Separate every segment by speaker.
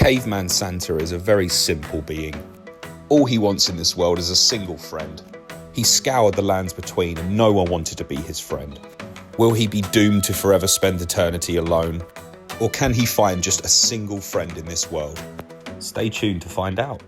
Speaker 1: Caveman Santa is a very simple being. All he wants in this world is a single friend. He scoured the lands between and no one wanted to be his friend. Will he be doomed to forever spend eternity alone? Or can he find just a single friend in this world? Stay tuned to find out.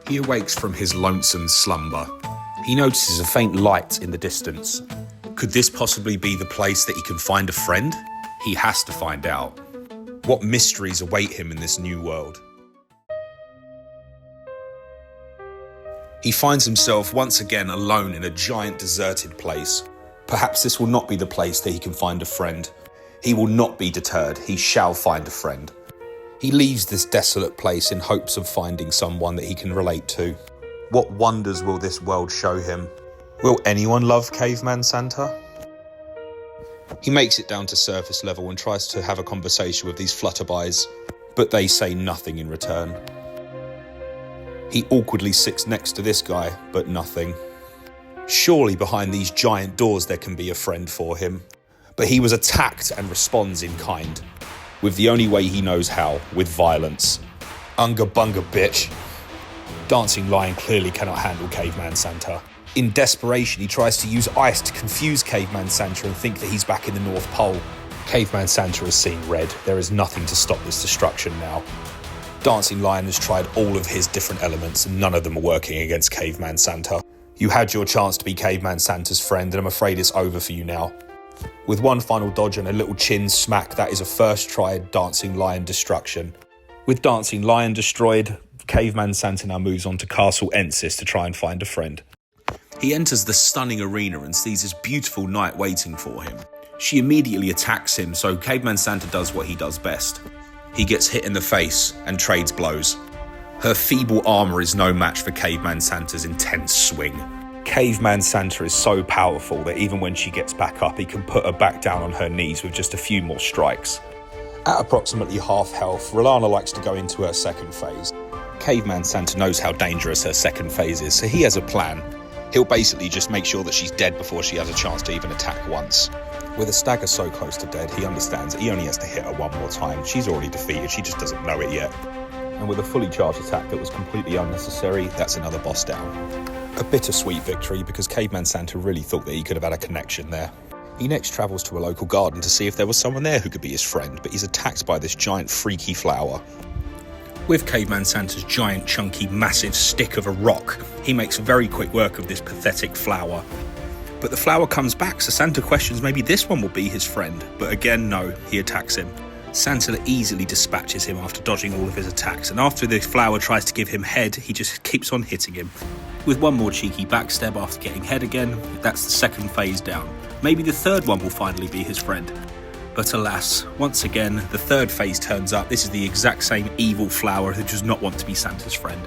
Speaker 1: He awakes from his lonesome slumber. He notices a faint light in the distance. Could this possibly be the place that he can find a friend? He has to find out. What mysteries await him in this new world? He finds himself once again alone in a giant deserted place. Perhaps this will not be the place that he can find a friend. He will not be deterred. He shall find a friend. He leaves this desolate place in hopes of finding someone that he can relate to. What wonders will this world show him? Will anyone love Caveman Santa? He makes it down to surface level and tries to have a conversation with these flutterbys, but they say nothing in return. He awkwardly sits next to this guy, but nothing. Surely behind these giant doors there can be a friend for him. But he was attacked and responds in kind, with the only way he knows how, with violence. Unga bunga bitch. Dancing Lion clearly cannot handle Caveman Santa. In desperation, he tries to use ice to confuse Caveman Santa and think that he's back in the North Pole. Caveman Santa has seen red. There is nothing to stop this destruction now. Dancing Lion has tried all of his different elements and none of them are working against Caveman Santa. You had your chance to be Caveman Santa's friend and I'm afraid it's over for you now. With one final dodge and a little chin smack, that is a first try Dancing Lion destruction. With Dancing Lion destroyed, Caveman Santa now moves on to Castle Enis to try and find a friend. He enters the stunning arena and sees this beautiful knight waiting for him. She immediately attacks him, so Caveman Santa does what he does best. He gets hit in the face and trades blows. Her feeble armour is no match for Caveman Santa's intense swing. Caveman Santa is so powerful that even when she gets back up, he can put her back down on her knees with just a few more strikes. At approximately half health, Radahn likes to go into her second phase. Caveman Santa knows how dangerous her second phase is, so he has a plan. He'll basically just make sure that she's dead before she has a chance to even attack once. With a stagger so close to dead, he understands that he only has to hit her one more time. She's already defeated, she just doesn't know it yet. And with a fully charged attack that was completely unnecessary, that's another boss down. A bittersweet victory because Caveman Santa really thought that he could have had a connection there. He next travels to a local garden to see if there was someone there who could be his friend, but he's attacked by this giant freaky flower. With Caveman Santa's giant, chunky, massive stick of a rock, he makes very quick work of this pathetic flower. But the flower comes back, so Santa questions maybe this one will be his friend. But again, no, he attacks him. Santa easily dispatches him after dodging all of his attacks, and after the flower tries to give him head, he just keeps on hitting him. With one more cheeky backstab after getting head again, that's the second phase down. Maybe the third one will finally be his friend. But alas, once again, the third phase turns up. This is the exact same evil flower who does not want to be Santa's friend.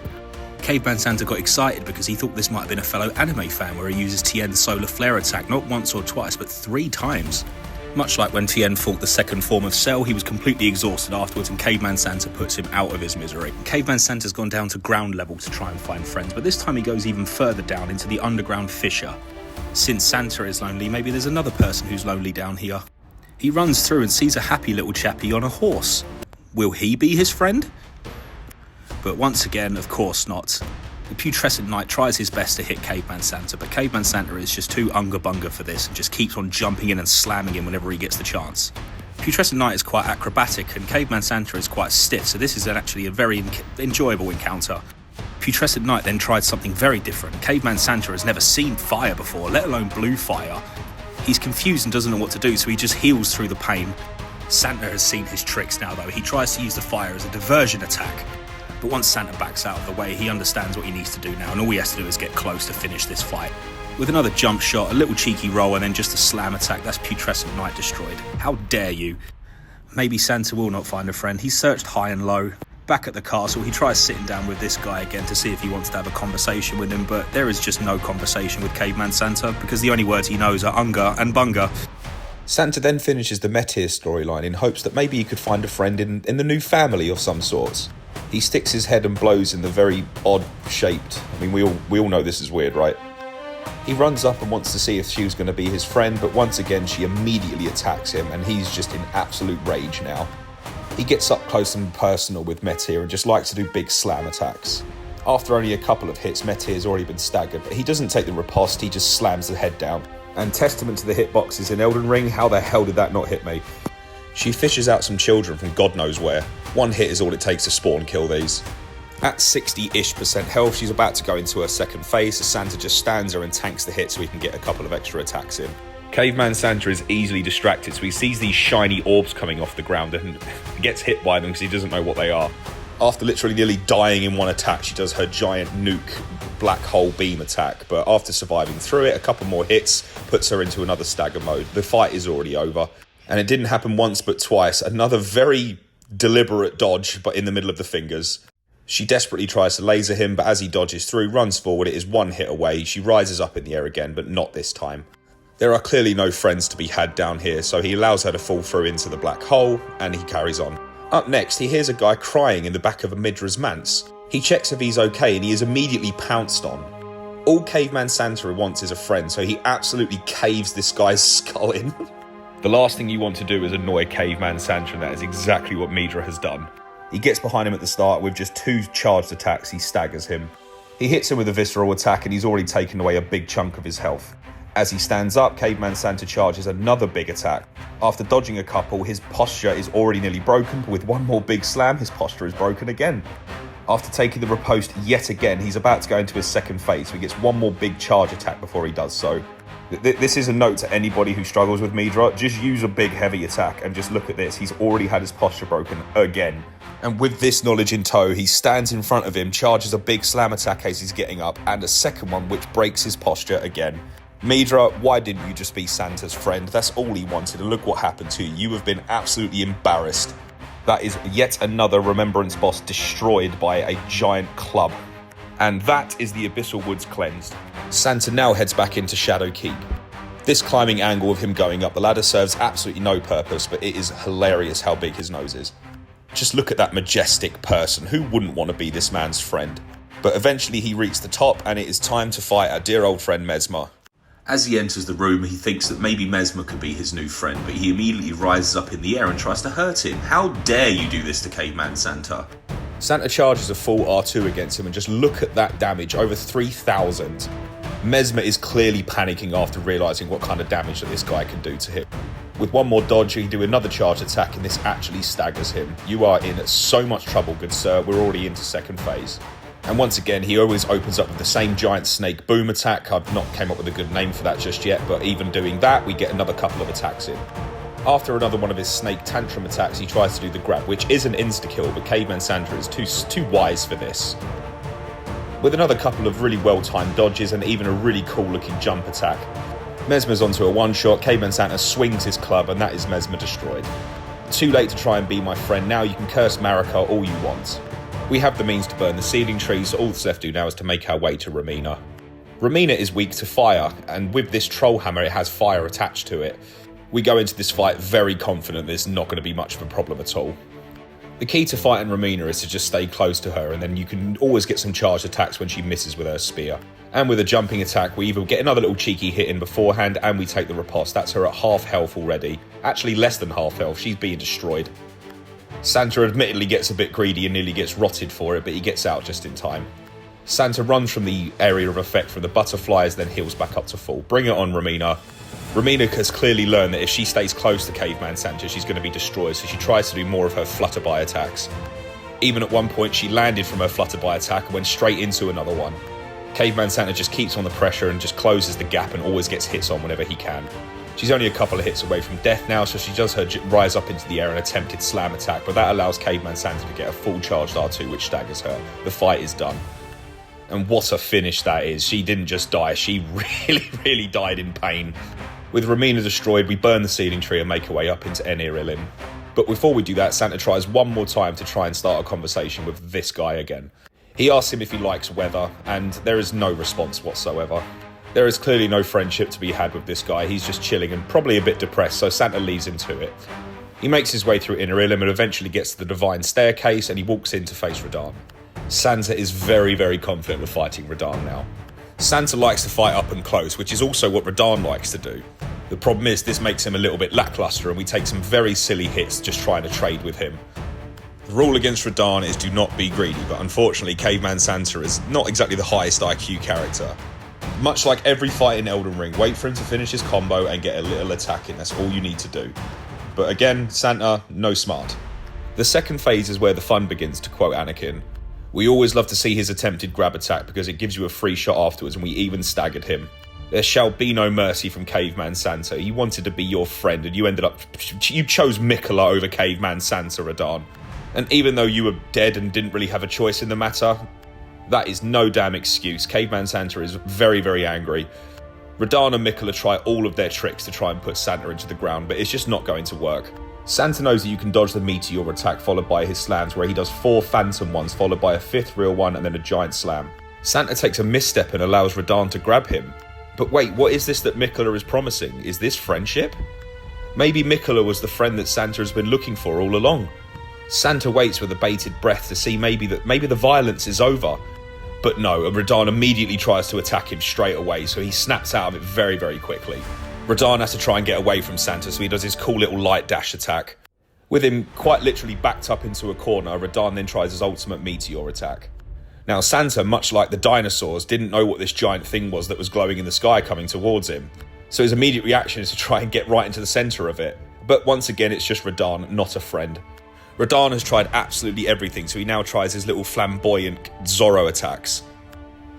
Speaker 1: Caveman Santa got excited because he thought this might have been a fellow anime fan where he uses Tien's solar flare attack not once or twice, but 3 times. Much like when Tien fought the second form of Cell, he was completely exhausted afterwards and Caveman Santa puts him out of his misery. Caveman Santa's gone down to ground level to try and find friends, but this time he goes even further down into the underground fissure. Since Santa is lonely, maybe there's another person who's lonely down here. He runs through and sees a happy little chappie on a horse. Will he be his friend? But once again, of course not. The putrescent knight tries his best to hit Caveman Santa, but Caveman Santa is just too unga bunga for this and just keeps on jumping in and slamming him whenever he gets the chance. Putrescent knight is quite acrobatic and Caveman Santa is quite stiff, so this is actually a very enjoyable encounter. Putrescent knight then tried something very different. Caveman Santa has never seen fire before, let alone blue fire. He's confused and doesn't know what to do, so he just heals through the pain. Santa has seen his tricks now though. He tries to use the fire as a diversion attack. But once Santa backs out of the way, he understands what he needs to do now, and all he has to do is get close to finish this fight. With another jump shot, a little cheeky roll, and then just a slam attack, that's Putrescent Knight destroyed. How dare you? Maybe Santa will not find a friend. He's searched high and low. Back at the castle, he tries sitting down with this guy again to see if he wants to have a conversation with him, but there is just no conversation with Caveman Santa, because the only words he knows are unga and bunga. Santa then finishes the Metyr storyline in hopes that maybe he could find a friend in the new family of some sorts. He sticks his head and blows in the very odd shaped. I mean, we all know this is weird, right? He runs up and wants to see if she was going to be his friend, but once again she immediately attacks him, and he's just in absolute rage now. He gets up close and personal with Metyr and just likes to do big slam attacks. After only a couple of hits, Metyr's already been staggered, but he doesn't take the riposte, he just slams the head down. And testament to the hitboxes in Elden Ring, how the hell did that not hit me? She fishes out some children from God knows where. One hit is all it takes to spawn kill these. At 60-ish% health, she's about to go into her second phase, so Santa just stands her and tanks the hit so he can get a couple of extra attacks in. Caveman Santa is easily distracted, so he sees these shiny orbs coming off the ground and gets hit by them because he doesn't know what they are. After literally nearly dying in one attack, she does her giant nuke black hole beam attack, but after surviving through it, a couple more hits puts her into another stagger mode. The fight is already over, and it didn't happen once but twice. Another very deliberate dodge, but in the middle of the fingers. She desperately tries to laser him, but as he dodges through, runs forward, it is one hit away. She rises up in the air again, but not this time. There are clearly no friends to be had down here, so he allows her to fall through into the black hole, and he carries on. Up next, he hears a guy crying in the back of a Midra's manse. He checks if he's okay, and he is immediately pounced on. All Caveman Santa wants is a friend, so he absolutely caves this guy's skull in. The last thing you want to do is annoy Caveman Santa, and that is exactly what Metyr has done. He gets behind him at the start with just 2 charged attacks. He staggers him. He hits him with a visceral attack, and he's already taken away a big chunk of his health. As he stands up, Caveman Santa charges another big attack. After dodging a couple, his posture is already nearly broken, but with one more big slam, his posture is broken again. After taking the riposte yet again, he's about to go into his second phase, so he gets one more big charge attack before he does so. This is a note to anybody who struggles with Metyr. Just use a big heavy attack and just look at this. He's already had his posture broken again. And with this knowledge in tow, he stands in front of him, charges a big slam attack as he's getting up, and a second one which breaks his posture again. Metyr, why didn't you just be Santa's friend? That's all he wanted, and look what happened to you. You have been absolutely embarrassed. That is yet another Remembrance boss destroyed by a giant club. And that is the Abyssal Woods cleansed. Santa now heads back into Shadow Keep. This climbing angle of him going up the ladder serves absolutely no purpose, but it is hilarious how big his nose is. Just look at that majestic person. Who wouldn't want to be this man's friend? But eventually he reaches the top, and it is time to fight our dear old friend Messmer. As he enters the room, he thinks that maybe Messmer could be his new friend, but he immediately rises up in the air and tries to hurt him. How dare you do this to Caveman Santa? Santa charges a full R2 against him, and just look at that damage, over 3,000. Messmer is clearly panicking after realising what kind of damage that this guy can do to him. With one more dodge, he can do another charge attack, and this actually staggers him. You are in so much trouble, good sir. We're already into second phase. And once again, he always opens up with the same giant snake boom attack. I've not came up with a good name for that just yet, but even doing that, we get another couple of attacks in. After another one of his snake tantrum attacks, he tries to do the grab, which is an insta-kill, but Caveman Santa is too wise for this. With another couple of really well-timed dodges and even a really cool-looking jump attack, Messmer's onto a one-shot. Caveman Santa swings his club, and that is Messmer destroyed. Too late to try and be my friend. Now you can curse Marika all you want. We have the means to burn the ceiling trees, so all that's left to do now is to make our way to Romina. Romina is weak to fire, and with this troll hammer it has fire attached to it. We go into this fight very confident there's not going to be much of a problem at all. The key to fighting Romina is to just stay close to her, and then you can always get some charged attacks when she misses with her spear. And with a jumping attack, we either get another little cheeky hit in beforehand, and we take the riposte. That's her at half health already. Actually less than half health, she's being destroyed. Santa admittedly gets a bit greedy and nearly gets rotted for it, but he gets out just in time. Santa runs from the area of effect from the butterflies, then heals back up to full. Bring it on, Romina. Romina has clearly learned that if she stays close to Caveman Santa, she's going to be destroyed, so she tries to do more of her flutterby attacks. Even at one point, she landed from her flutterby attack and went straight into another one. Caveman Santa just keeps on the pressure and just closes the gap and always gets hits on whenever he can. She's only a couple of hits away from death now, so she does her rise up into the air and attempted slam attack, but that allows Caveman Santa to get a full charged R2, which staggers her. The fight is done. And what a finish that is. She didn't just die, she really died in pain. With Romina destroyed, we burn the ceiling tree and make our way up into Enis. But before we do that, Santa tries one more time to try and start a conversation with this guy again. He asks him if he likes weather, and there is no response whatsoever. There is clearly no friendship to be had with this guy. He's just chilling and probably a bit depressed, so Santa leaves him to it. He makes his way through Inner Illim and eventually gets to the Divine Staircase, and he walks in to face Radahn. Santa is very, very confident with fighting Radahn now. Santa likes to fight up and close, which is also what Radahn likes to do. The problem is this makes him a little bit lackluster, and we take some very silly hits just trying to trade with him. The rule against Radahn is do not be greedy, but unfortunately Caveman Santa is not exactly the highest IQ character. Much like every fight in Elden Ring, wait for him to finish his combo and get a little attack in, that's all you need to do. But again, Santa, no smart. The second phase is where the fun begins, to quote Anakin. We always love to see his attempted grab attack because it gives you a free shot afterwards, and we even staggered him. There shall be no mercy from Caveman Santa. He wanted to be your friend, and you chose Miquella over Caveman Santa, Radahn. And even though you were dead and didn't really have a choice in the matter, that is no damn excuse. Caveman Santa is very, very angry. Radahn and Miquella try all of their tricks to try and put Santa into the ground, but it's just not going to work. Santa knows that you can dodge the Metyr attack followed by his slams, where he does 4 phantom ones followed by a 5th real one and then a giant slam. Santa takes a misstep and allows Radahn to grab him. But wait, what is this that Miquella is promising? Is this friendship? Maybe Miquella was the friend that Santa has been looking for all along. Santa waits with a bated breath to see maybe the violence is over. But no, Radahn immediately tries to attack him straight away, so he snaps out of it very, very quickly. Radahn has to try and get away from Santa, so he does his cool little light dash attack. With him quite literally backed up into a corner, Radahn then tries his ultimate Metyr attack. Now Santa, much like the dinosaurs, didn't know what this giant thing was that was glowing in the sky coming towards him. So his immediate reaction is to try and get right into the centre of it. But once again, it's just Radahn, not a friend. Radahn has tried absolutely everything, so he now tries his little flamboyant Zorro attacks.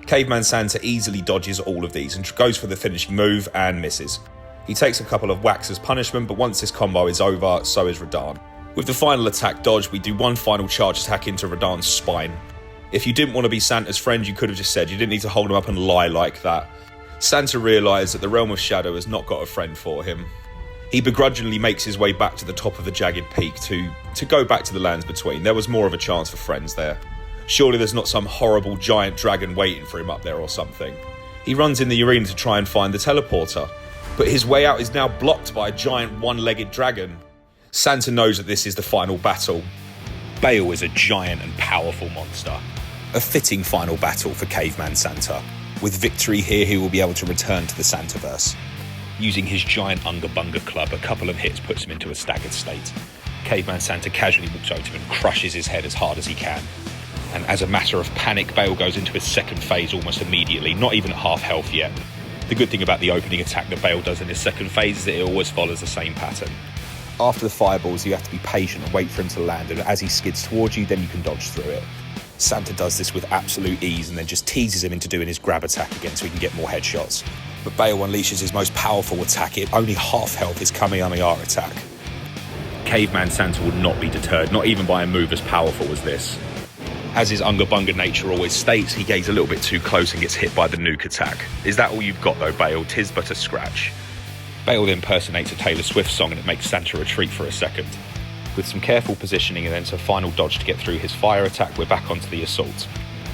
Speaker 1: Caveman Santa easily dodges all of these and goes for the finishing move and misses. He takes a couple of whacks as punishment, but once this combo is over, so is Radahn. With the final attack dodge, we do one final charge attack into Radahn's spine. If you didn't want to be Santa's friend, you could have just said you didn't need to hold him up and lie like that. Santa realised that the Realm of Shadow has not got a friend for him. He begrudgingly makes his way back to the top of the jagged peak to go back to the lands between. There was more of a chance for friends there. Surely there's not some horrible giant dragon waiting for him up there or something. He runs in the arena to try and find the teleporter, but his way out is now blocked by a giant one-legged dragon. Santa knows that this is the final battle. Bayle is a giant and powerful monster. A fitting final battle for Caveman Santa. With victory here, he will be able to return to the Santaverse. Using his giant Unga Bunga club, a couple of hits puts him into a staggered state. Caveman Santa casually walks over to him and crushes his head as hard as he can. And as a matter of panic, Bayle goes into his second phase almost immediately, not even at half health yet. The good thing about the opening attack that Bayle does in his second phase is that it always follows the same pattern. After the fireballs, you have to be patient and wait for him to land, and as he skids towards you, then you can dodge through it. Santa does this with absolute ease and then just teases him into doing his grab attack again so he can get more headshots. But Bayle unleashes his most powerful attack, it only half health, his Kamehameha attack. Caveman Santa would not be deterred, not even by a move as powerful as this. As his Unga Bunga nature always states, he gets a little bit too close and gets hit by the nuke attack. Is that all you've got though, Bayle? 'Tis but a scratch. Bayle then impersonates a Taylor Swift song and it makes Santa retreat for a second. With some careful positioning and then some final dodge to get through his fire attack, we're back onto the assault.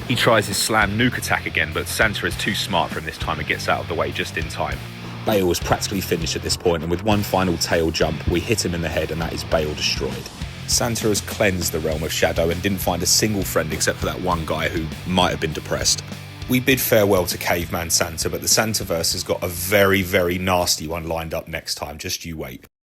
Speaker 1: He tries his slam nuke attack again, but Santa is too smart for him this time and gets out of the way just in time. Bayle was practically finished at this point, and with one final tail jump, we hit him in the head and that is Bayle destroyed. Santa has cleansed the Realm of Shadow and didn't find a single friend except for that one guy who might have been depressed. We bid farewell to Caveman Santa, but the Santaverse has got a very, very nasty one lined up next time, just you wait.